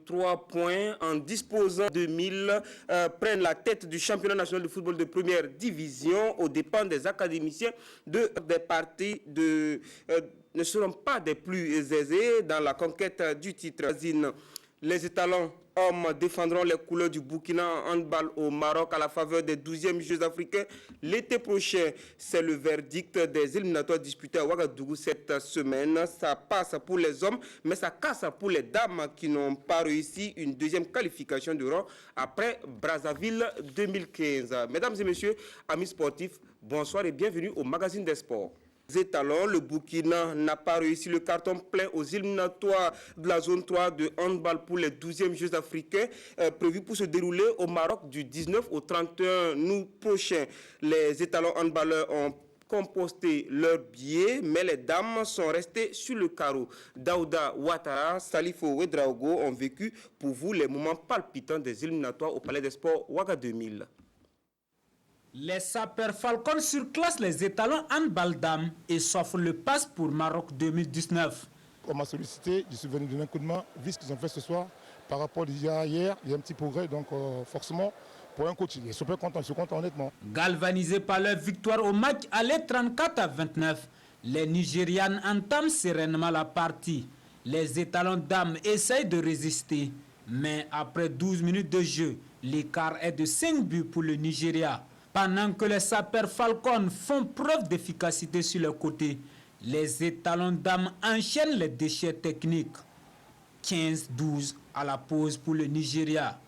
3 points en disposant de 1000 prennent la tête du championnat national de football de première division aux dépens des académiciens des parties ne seront pas des plus aisés dans la conquête du titre. Les étalons hommes défendront les couleurs du Burkina en handball au Maroc à la faveur des 12e Jeux africains l'été prochain. C'est le verdict des éliminatoires disputés à Ouagadougou cette semaine. Ça passe pour les hommes, mais ça casse pour les dames qui n'ont pas réussi une deuxième qualification de rang après Brazzaville 2015. Mesdames et messieurs, amis sportifs, bonsoir et bienvenue au magazine des sports. Étalons, le Burkina n'a pas réussi le carton plein aux éliminatoires de la zone 3 de handball pour les 12e Jeux africains prévus pour se dérouler au Maroc du 19 au 31 août prochain. Les étalons handballeurs ont composté leurs billets, mais les dames sont restées sur le carreau. Daouda Ouattara, Salifo Ouedraogo ont vécu pour vous les moments palpitants des éliminatoires au Palais des Sports Ouaga 2000. Les sapeurs Falcon surclassent les étalons handball dames et s'offrent le pass pour Maroc 2019. On m'a sollicité, je suis venu donner un coup de main, vu ce qu'ils ont fait ce soir. Par rapport à hier, il y a un petit progrès, donc forcément, pour un coach, il est super content, je suis content honnêtement. Galvanisés par leur victoire au match aller 34-29, les Nigérianes entament sereinement la partie. Les étalons dames essayent de résister, mais après 12 minutes de jeu, l'écart est de 5 buts pour le Nigeria. Pendant que les sapeurs Falcon font preuve d'efficacité sur le côté, les étalons dames enchaînent les déchets techniques. 15-12 à la pause pour le Nigeria.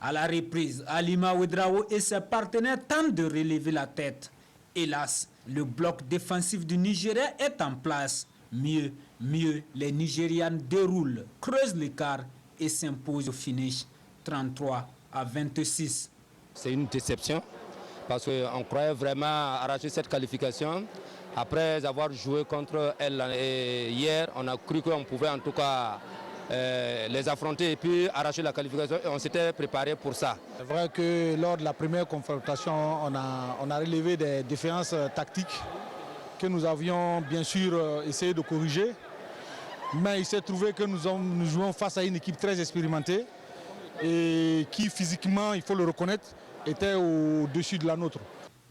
À la reprise, Alima Ouedraogo et ses partenaires tentent de relever la tête. Hélas, le bloc défensif du Nigeria est en place. Mieux, les Nigérianes déroulent, creusent l'écart et s'imposent au finish 33-26. C'est une déception parce qu'on croyait vraiment arracher cette qualification. Après avoir joué contre elle hier, on a cru qu'on pouvait en tout cas les affronter et puis arracher la qualification et on s'était préparé pour ça. C'est vrai que lors de la première confrontation, on a relevé des différences tactiques que nous avions bien sûr essayé de corriger. Mais il s'est trouvé que nous jouons face à une équipe très expérimentée et qui physiquement, il faut le reconnaître, était au-dessus de la nôtre.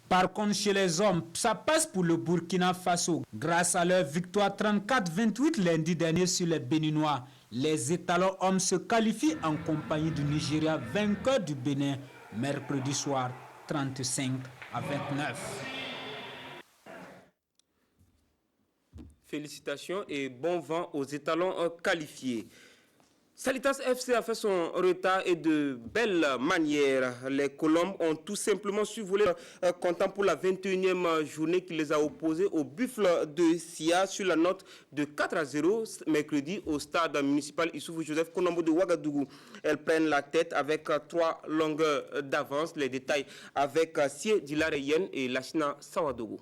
Par contre, chez les hommes, ça passe pour le Burkina Faso. Grâce à leur victoire 34-28 lundi dernier sur les Béninois, les étalons hommes se qualifient en compagnie du Nigeria, vainqueur du Bénin, mercredi soir 35-29. Félicitations et bon vent aux étalons qualifiés. Salitas FC a fait son retard et de belle manière. Les Colombes ont tout simplement survolé comptant pour la 21e journée qui les a opposés au Buffle de Sia sur la note de 4-0 mercredi au stade municipal Issoufou Joseph Konombo de Ouagadougou. Elles prennent la tête avec 3 longueurs d'avance. Les détails avec Sie Dilareyen et Lachina Sawadogo.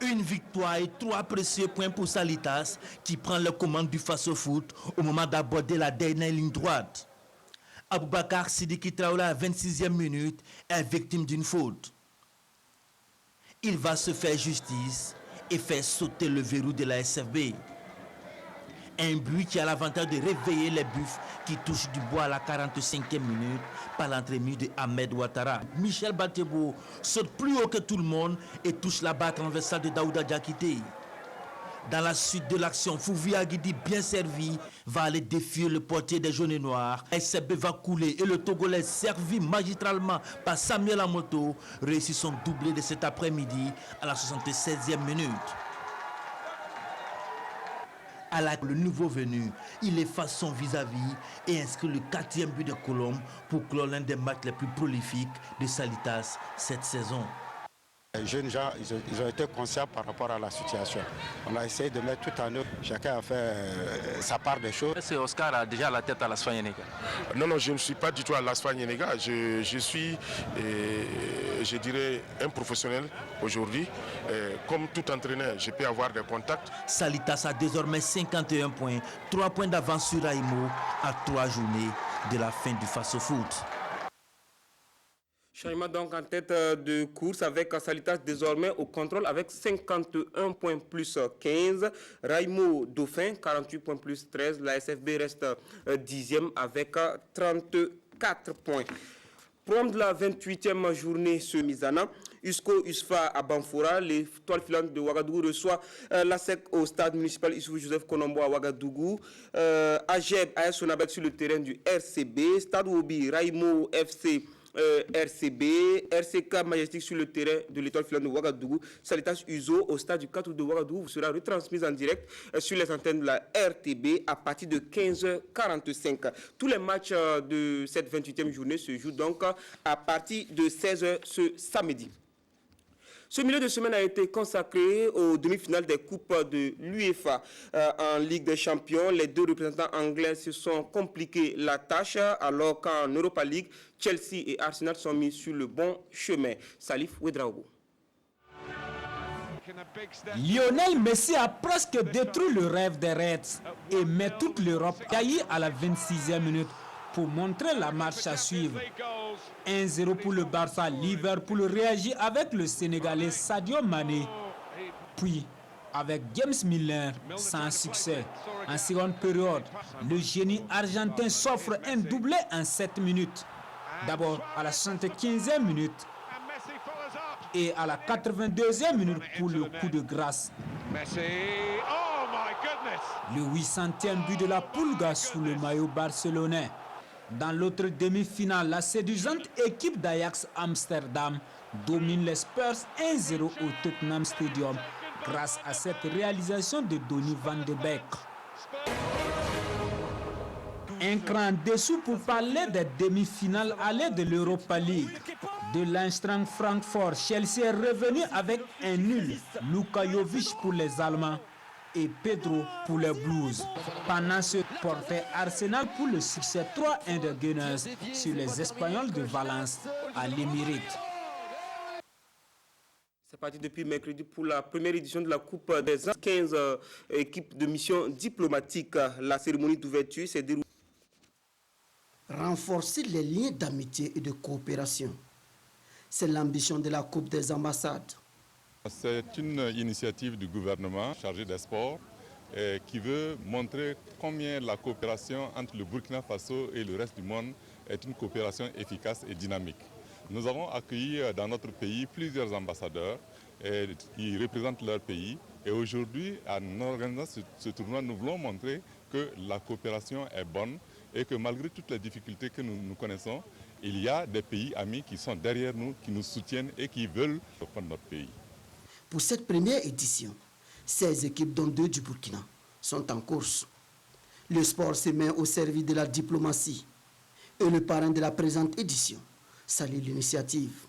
Une victoire et 3 précieux points pour Salitas qui prend la commande du Faso Foot au moment d'aborder la dernière ligne droite. Aboubakar Sidiki Traoré à 26e minute est victime d'une faute. Il va se faire justice et faire sauter le verrou de la SFB. Un but qui a l'avantage de réveiller les Buffs qui touchent du bois à la 45e minute par l'entremise de Ahmed Ouattara. Michel Batebo saute plus haut que tout le monde et touche la barre transversale de Daouda Diakité. Dans la suite de l'action, Fouvi Aguidi, bien servi, va aller défier le portier des jaunes et noirs. SCB va couler et le Togolais, servi magistralement par Samuel Amoto, réussit son doublé de cet après-midi à la 76e minute. Le nouveau venu, il efface son vis-à-vis et inscrit le 4e but de Colombe pour clore l'un des matchs les plus prolifiques de Salitas cette saison. Les jeunes gens, ils ont été conscients par rapport à la situation. On a essayé de mettre tout en œuvre. Chacun a fait sa part des choses. Est-ce que Oscar a déjà la tête à l'Asfa Yenega? Non, je ne suis pas du tout à l'Asfa Yenega. Je suis, je dirais, un professionnel aujourd'hui. Comme tout entraîneur, je peux avoir des contacts. Salitas a désormais 51 points, 3 points d'avance sur Aïmo à 3 journées de la fin du Faso Foot. Changement donc en tête de course avec Salitas désormais au contrôle avec 51 points plus 15. Raimo Dauphin 48 points plus 13. La SFB reste 10e avec 34 points. Programme de la 28e journée ce Mizana. USCO USFA à Banfoura, l'étoile filante de Ouagadougou reçoit la SEC au stade municipal Issoufou Joseph Konombo à Ouagadougou. AGEB AS Sonabet sur le terrain du RCB. Stade Oubi, Raimo FC RCB, RCK Majestic sur le terrain de l'étoile filante de Ouagadougou. Salitas Uzo au stade du 4 de Ouagadougou sera retransmise en direct sur les antennes de la RTB à partir de 15h45. Tous les matchs de cette 28e journée se jouent donc à partir de 16h ce samedi. Ce milieu de semaine a été consacré aux demi-finales des Coupes de l'UEFA. En Ligue des Champions, les deux représentants anglais se sont compliqués la tâche, alors qu'en Europa League, Chelsea et Arsenal sont mis sur le bon chemin. Salif Ouedraogo. Lionel Messi a presque détruit le rêve des Reds et met toute l'Europe caillie à la 26e minute pour montrer la marche à suivre. 1-0 pour le Barça, Liverpool réagit avec le Sénégalais Sadio Mané. Puis, avec James Milner, sans succès. En seconde période, le génie argentin s'offre un doublé en 7 minutes. D'abord à la 75e minute et à la 82e minute pour le coup de grâce. Le 800e but de la Pulga sous le maillot barcelonais. Dans l'autre demi-finale, la séduisante équipe d'Ajax Amsterdam domine les Spurs 1-0 au Tottenham Stadium grâce à cette réalisation de Donny van de Beek. Un cran dessous pour parler des demi-finales allées de l'Europa League. De l'Eintracht Francfort, Chelsea est revenu avec un nul. Luka Jovic pour les Allemands et Pedro pour les Blues. Pendant ce portait Arsenal pour le succès 3-1 de Gunners sur les Espagnols de Valence à l'Émirate. C'est parti depuis mercredi pour la première édition de la Coupe des 15 équipes de mission diplomatique. La cérémonie d'ouverture s'est déroulée. Renforcer les liens d'amitié et de coopération. C'est l'ambition de la Coupe des ambassades. C'est une initiative du gouvernement chargé des sports qui veut montrer combien la coopération entre le Burkina Faso et le reste du monde est une coopération efficace et dynamique. Nous avons accueilli dans notre pays plusieurs ambassadeurs qui représentent leur pays. Et aujourd'hui, en organisant ce tournoi, nous voulons montrer que la coopération est bonne et que malgré toutes les difficultés que nous connaissons, il y a des pays amis qui sont derrière nous, qui nous soutiennent et qui veulent défendre notre pays. Pour cette première édition, 16 équipes, dont 2 du Burkina, sont en course. Le sport se met au service de la diplomatie. Et le parrain de la présente édition salue l'initiative.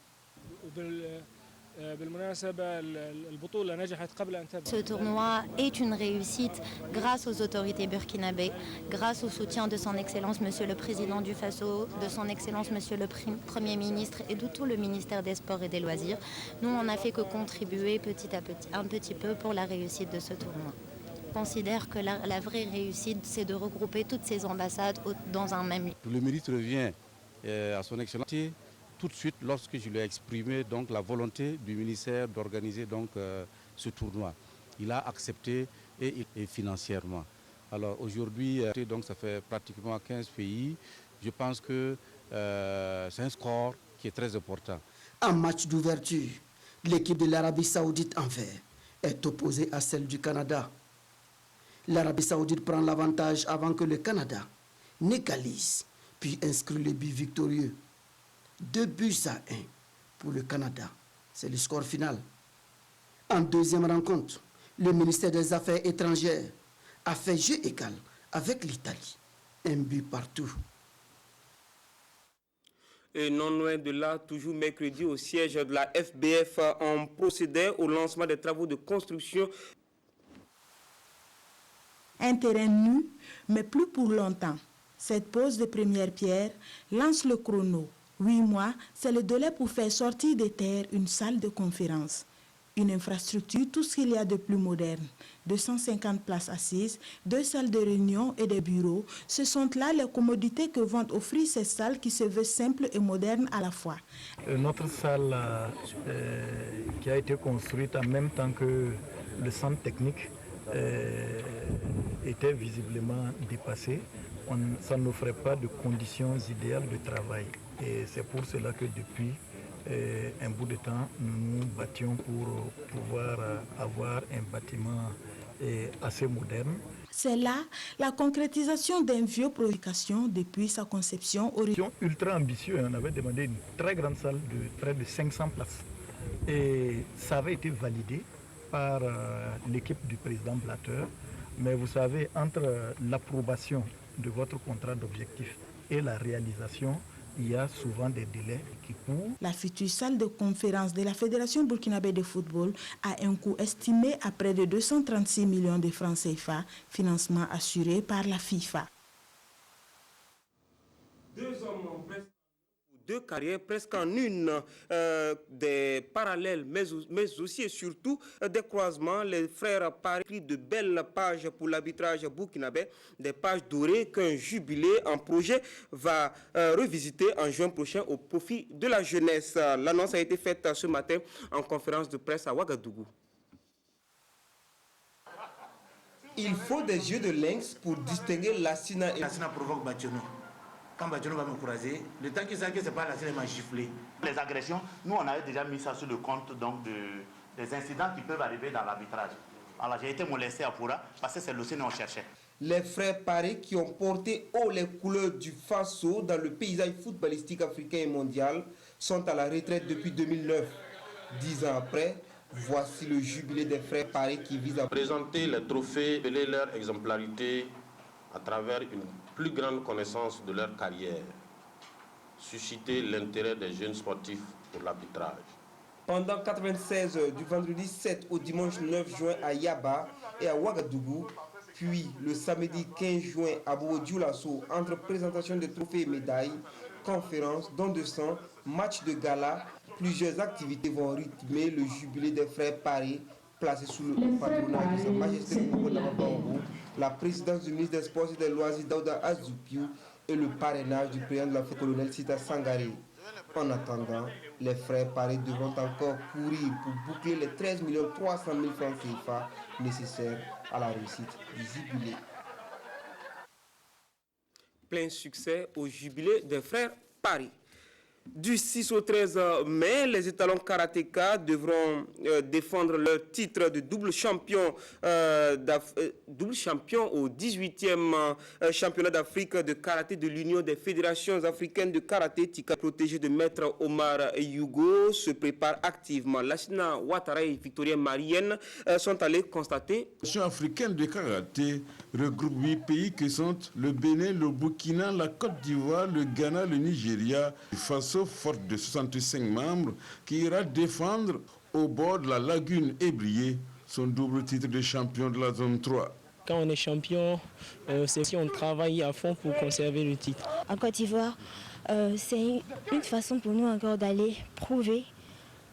Ce tournoi est une réussite grâce aux autorités burkinabées, grâce au soutien de son Excellence Monsieur le Président du Faso, de son Excellence Monsieur le Premier ministre et de tout le ministère des Sports et des Loisirs. Nous, on n'a fait que contribuer petit à petit, un petit peu pour la réussite de ce tournoi. Je considère que la vraie réussite, c'est de regrouper toutes ces ambassades dans un même lieu. Le mérite revient à son Excellence. Tout de suite, lorsque je lui ai exprimé donc, la volonté du ministère d'organiser ce tournoi, il a accepté et financièrement. Alors aujourd'hui, donc, ça fait pratiquement 15 pays. Je pense que c'est un score qui est très important. En match d'ouverture, l'équipe de l'Arabie Saoudite en vert est opposée à celle du Canada. L'Arabie Saoudite prend l'avantage avant que le Canada n'égalise, puis inscrit le but victorieux. 2-1 pour le Canada. C'est le score final. En deuxième rencontre, le ministère des Affaires étrangères a fait jeu égal avec l'Italie. 1 but partout. Et non loin de là, toujours mercredi, au siège de la FBF, on procédait au lancement des travaux de construction. Un terrain nu, mais plus pour longtemps. Cette pose de première pierre lance le chrono. 8 mois, c'est le délai pour faire sortir des terres une salle de conférence. Une infrastructure, tout ce qu'il y a de plus moderne. 250 places assises, 2 salles de réunion et des bureaux. Ce sont là les commodités que vont offrir ces salles qui se veulent simples et modernes à la fois. Notre salle qui a été construite en même temps que le centre technique était visiblement dépassée. Ça n'offrait pas de conditions idéales de travail. Et c'est pour cela que depuis un bout de temps, nous nous battions pour pouvoir avoir un bâtiment assez moderne. C'est là la concrétisation d'un vieux projet depuis sa conception originale. Ultra ambitieux, on avait demandé une très grande salle de près de 500 places. Et ça avait été validé par l'équipe du président Blatter. Mais vous savez, entre l'approbation de votre contrat d'objectif et la réalisation, il y a souvent des délais qui courent. La future salle de conférence de la Fédération burkinabé de football a un coût estimé à près de 236 millions de francs CFA, financement assuré par la FIFA. 2 hommes presque 2 carrières presque en une, des parallèles mais aussi et surtout des croisements. Les frères Paris pris de belles pages pour l'arbitrage burkinabé, des pages dorées qu'un jubilé en projet va revisiter en juin prochain au profit de la jeunesse. L'annonce a été faite ce matin en conférence de presse à Ouagadougou. Il faut des yeux de lynx pour distinguer Lassina et... Lassina provoque Bationo. Quand Bationo va me croiser, le temps qu'il sait que ce n'est pas Lassina, il m'a giflé. Les agressions, nous on avait déjà mis ça sur le compte donc, des incidents qui peuvent arriver dans l'arbitrage. Alors j'ai été molesté à Poura parce que c'est le qu'on cherchait. Les frères Paris qui ont porté haut les couleurs du Faso dans le paysage footballistique africain et mondial sont à la retraite depuis 2009. 10 ans après, voici le jubilé des frères Paris qui vise à présenter les trophées et leur exemplarité à travers une plus grande connaissance de leur carrière, susciter l'intérêt des jeunes sportifs pour l'arbitrage. Pendant 96 heures du vendredi 7 au dimanche 9 juin à Yaba et à Ouagadougou, puis le samedi 15 juin à Bobo-Dioulasso, entre présentation de trophées et médailles, conférences, dons de sang, matchs de gala, plusieurs activités vont rythmer le jubilé des frères Paris, placé sous le patronage de Sa Majesté Bango, la présidence du ministre des Sports et des Loisirs Daouda Azoupiou et le parrainage du président de la fête colonel Sita Sangaré. En attendant, les frères Paris devront encore courir pour boucler les 13 300 000 francs CFA nécessaires à la réussite du jubilé. Plein succès au jubilé des frères Paris. Du 6 au 13 mai, les étalons karatéka devront défendre leur titre de double champion au 18e championnat d'Afrique de karaté de l'Union des fédérations africaines de karaté. Tika, protégé de maître Omar Yugo, se prépare activement. Lassina Ouattara et Victorien Marienne sont allés constater. L'Union africaine de karaté regroupe 8 pays qui sont le Bénin, le Burkina, la Côte d'Ivoire, le Ghana, le Nigeria, face forte de 65 membres, qui ira défendre au bord de la lagune Ébrié son double titre de champion de la zone 3. Quand on est champion, c'est si on travaille à fond pour conserver le titre. En Côte d'Ivoire, c'est une façon pour nous encore d'aller prouver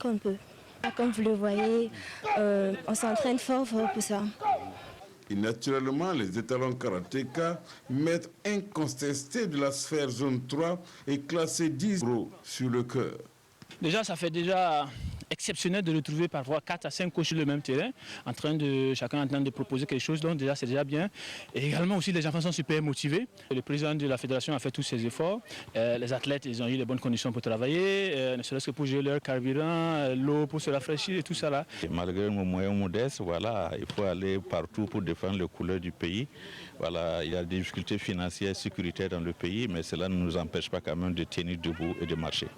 qu'on peut. Comme vous le voyez, on s'entraîne fort pour ça. Et naturellement, les étalons karatéka, maîtres incontestés de la sphère zone 3, et classés 10 € sur le cœur. Déjà, ça fait déjà exceptionnel de retrouver parfois 4 à 5 coachs sur le même terrain, chacun en train de proposer quelque chose, donc déjà c'est déjà bien. Et également aussi les enfants sont super motivés. Le président de la fédération a fait tous ses efforts. Les athlètes, ils ont eu les bonnes conditions pour travailler, ne serait-ce que pour gérer leur carburant, l'eau pour se rafraîchir et tout ça là. Et malgré nos moyens modestes, voilà, il faut aller partout pour défendre les couleurs du pays. Voilà, il y a des difficultés financières, sécuritaires dans le pays, mais cela ne nous empêche pas quand même de tenir debout et de marcher.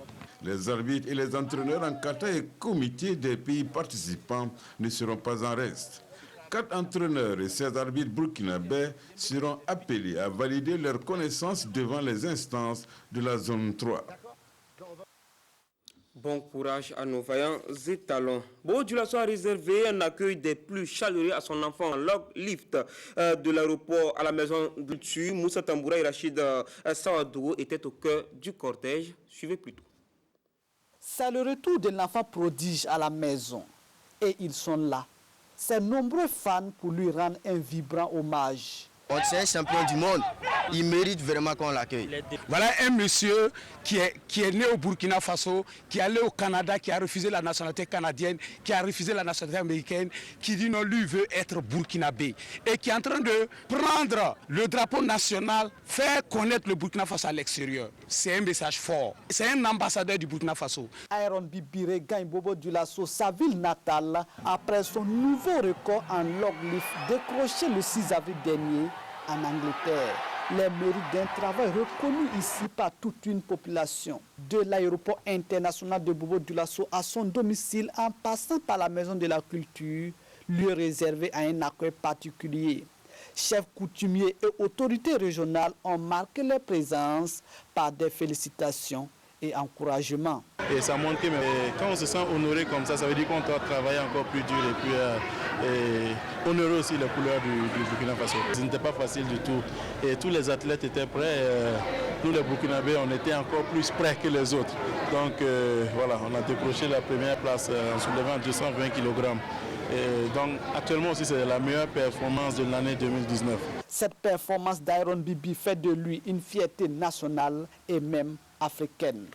Les arbitres et les entraîneurs en kata et comités des pays participants ne seront pas en reste. 4 entraîneurs et 16 arbitres burkinabés seront appelés à valider leurs connaissances devant les instances de la zone 3. Bon courage à nos vaillants étalons. Bobo-Dioulasso a réservé un accueil des plus chaleureux à son enfant log lift de l'aéroport à la maison de dessus. Moussa Tamboura et Rachid Sawadogo étaient au cœur du cortège. Suivez plutôt. C'est le retour d'un enfant prodige à la maison. Et ils sont là, ses nombreux fans pour lui rendre un vibrant hommage. C'est un champion du monde. Il mérite vraiment qu'on l'accueille. Voilà un monsieur qui est né au Burkina Faso, qui est allé au Canada, qui a refusé la nationalité canadienne, qui a refusé la nationalité américaine, qui dit non, lui veut être burkinabé et qui est en train de prendre le drapeau national, faire connaître le Burkina Faso à l'extérieur. C'est un message fort. C'est un ambassadeur du Burkina Faso. Iron Bibiré gagne Bobo Dioulasso sa ville natale après son nouveau record en log lift décroché le 6 avril dernier en Angleterre. Les mérites d'un travail reconnu ici par toute une population. De l'aéroport international de Bobo Dioulasso à son domicile en passant par la maison de la culture, lieu réservé à un accueil particulier. Chefs coutumiers et autorités régionales ont marqué leur présence par des félicitations et encouragements. Et ça montre que quand on se sent honoré comme ça veut dire qu'on doit travailler encore plus dur et puis honorer aussi les couleurs du Burkina Faso. Ce n'était pas facile du tout. Et tous les athlètes étaient prêts. Nous les Burkinabés, on était encore plus prêts que les autres. Donc voilà, on a décroché la première place en soulevant 220 kg. Et donc actuellement aussi c'est la meilleure performance de l'année 2019. Cette performance d'Iron Bibi fait de lui une fierté nationale et même africaine.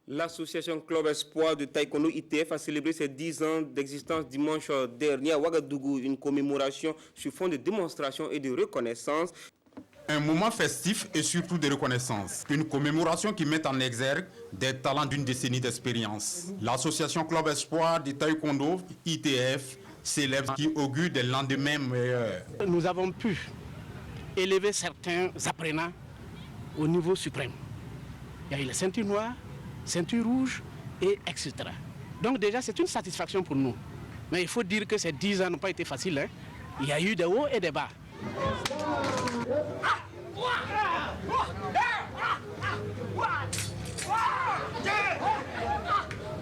L'association Club Espoir de Taekwondo ITF a célébré ses 10 ans d'existence dimanche dernier à Ouagadougou, une commémoration sur fond de démonstration et de reconnaissance. Un moment festif et surtout de reconnaissance. Une commémoration qui met en exergue des talents d'une décennie d'expérience. L'association Club Espoir de Taekwondo ITF célèbre qui augure des lendemains meilleurs. Nous avons pu élever certains apprenants au niveau suprême. Il y a eu les ceintures noires, ceinture rouge, et etc. Donc déjà, c'est une satisfaction pour nous. Mais il faut dire que ces 10 ans n'ont pas été faciles. Hein. Il y a eu des hauts et des bas.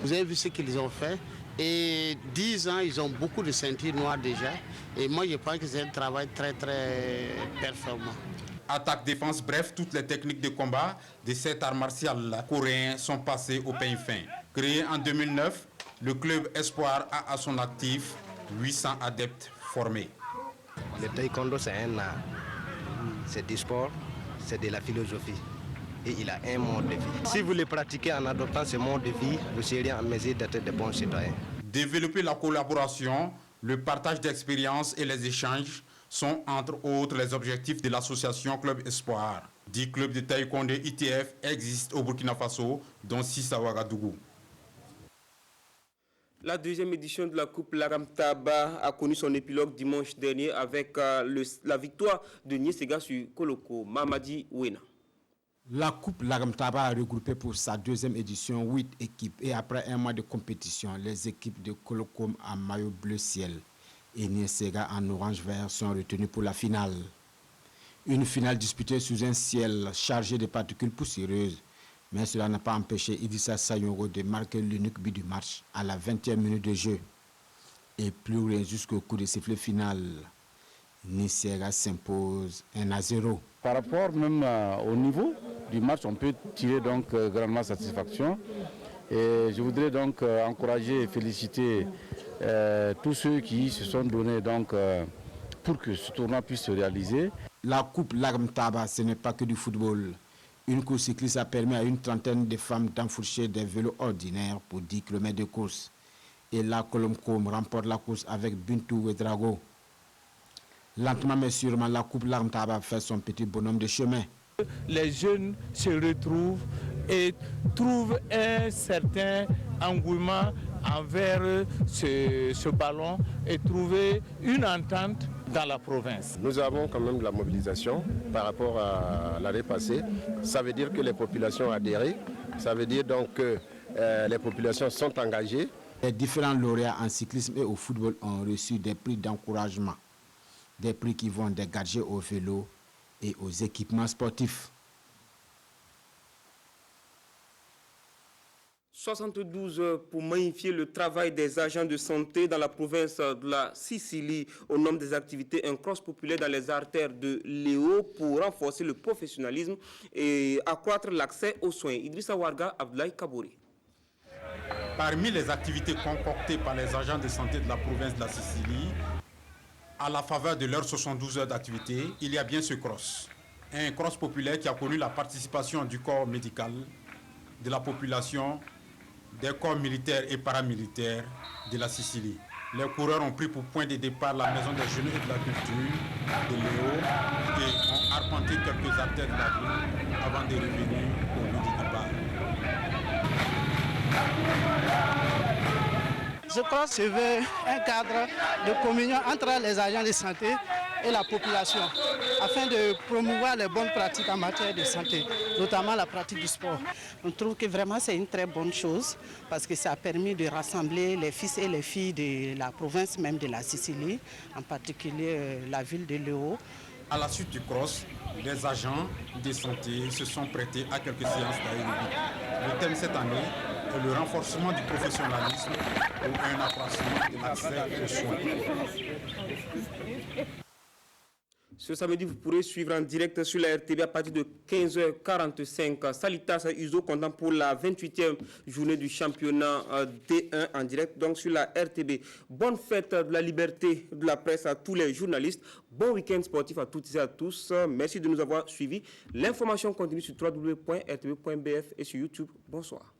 Vous avez vu ce qu'ils ont fait. Et 10 ans, ils ont beaucoup de ceintures noires déjà. Et moi, je pense que c'est un travail très, très performant. Attaque, défense, bref, toutes les techniques de combat de cet art martial coréen sont passées au peigne fin. Créé en 2009, le club Espoir a à son actif 800 adeptes formés. Le taekwondo, c'est un art. C'est du sport, c'est de la philosophie. Et il a un mode de vie. Si vous le pratiquez en adoptant ce mode de vie, vous serez en mesure d'être de bons citoyens. Développer la collaboration, le partage d'expériences et les échanges sont entre autres les objectifs de l'association Club Espoir. 10 clubs de taekwondo ITF existent au Burkina Faso, dont 6 à Ouagadougou. La deuxième édition de la Coupe Laram Taba a connu son épilogue dimanche dernier avec la victoire de Niesega sur Koloko. Mamadi Ouena. La Coupe Laram Taba a regroupé pour sa deuxième édition 8 équipes et après un mois de compétition, les équipes de Koloko en maillot bleu ciel et Niesega en orange vert sont retenues pour la finale. Une finale disputée sous un ciel chargé de particules poussiéreuses, mais cela n'a pas empêché Idrissa Sayongo de marquer l'unique but du match à la 20e minute de jeu. Et plus loin jusqu'au coup de sifflet final, Niesega s'impose 1-0. Par rapport même au niveau du match, on peut tirer donc grandement satisfaction. Et je voudrais donc encourager et féliciter tous ceux qui se sont donnés donc, pour que ce tournoi puisse se réaliser. La Coupe Laram Taba, ce n'est pas que du football. Une course cycliste a permis à une trentaine de femmes d'enfourcher des vélos ordinaires pour 10 km de course. Et la Kolomkom remporte la course avec Bintou Ouedraogo. Lentement mais sûrement, la Coupe Laram Taba fait son petit bonhomme de chemin. Les jeunes se retrouvent et trouvent un certain engouement envers ce ballon et trouver une entente dans la province. Nous avons quand même de la mobilisation par rapport à l'année passée. Ça veut dire que les populations ont adhéré. Ça veut dire donc que les populations sont engagées. Les différents lauréats en cyclisme et au football ont reçu des prix d'encouragement. Des prix qui vont des gadgets au vélo et aux équipements sportifs. 72 heures pour magnifier le travail des agents de santé dans la province de la Sicile. Au nombre des activités, un cross populaire dans les artères de Léo pour renforcer le professionnalisme et accroître l'accès aux soins. Idrissa Warga, Abdoulaye Kabouri. Parmi les activités concoctées par les agents de santé de la province de la Sicile, à la faveur de leurs 72 heures d'activité, il y a bien ce cross. Un cross populaire qui a connu la participation du corps médical, de la population, des corps militaires et paramilitaires de la Sicile. Les coureurs ont pris pour point de départ la maison des jeunes et de la culture de Léo et ont arpenté quelques artères de la ville avant de revenir au lieu du départ. Ce cross se veut un cadre de communion entre les agents de santé et la population afin de promouvoir les bonnes pratiques en matière de santé, notamment la pratique du sport. On trouve que vraiment c'est une très bonne chose parce que ça a permis de rassembler les fils et les filles de la province même de la Sicile, en particulier la ville de Léo. À la suite du cross, les agents de santé se sont prêtés à quelques séances d'aérobie. Le thème cette année est le renforcement du professionnalisme ou un accroissement de l'accès aux soins. Ce samedi, vous pourrez suivre en direct sur la RTB à partir de 15h45. Salitas Uzo comptant pour la 28e journée du championnat D1 en direct, donc sur la RTB. Bonne fête de la liberté de la presse à tous les journalistes. Bon week-end sportif à toutes et à tous. Merci de nous avoir suivis. L'information continue sur www.rtb.bf et sur YouTube. Bonsoir.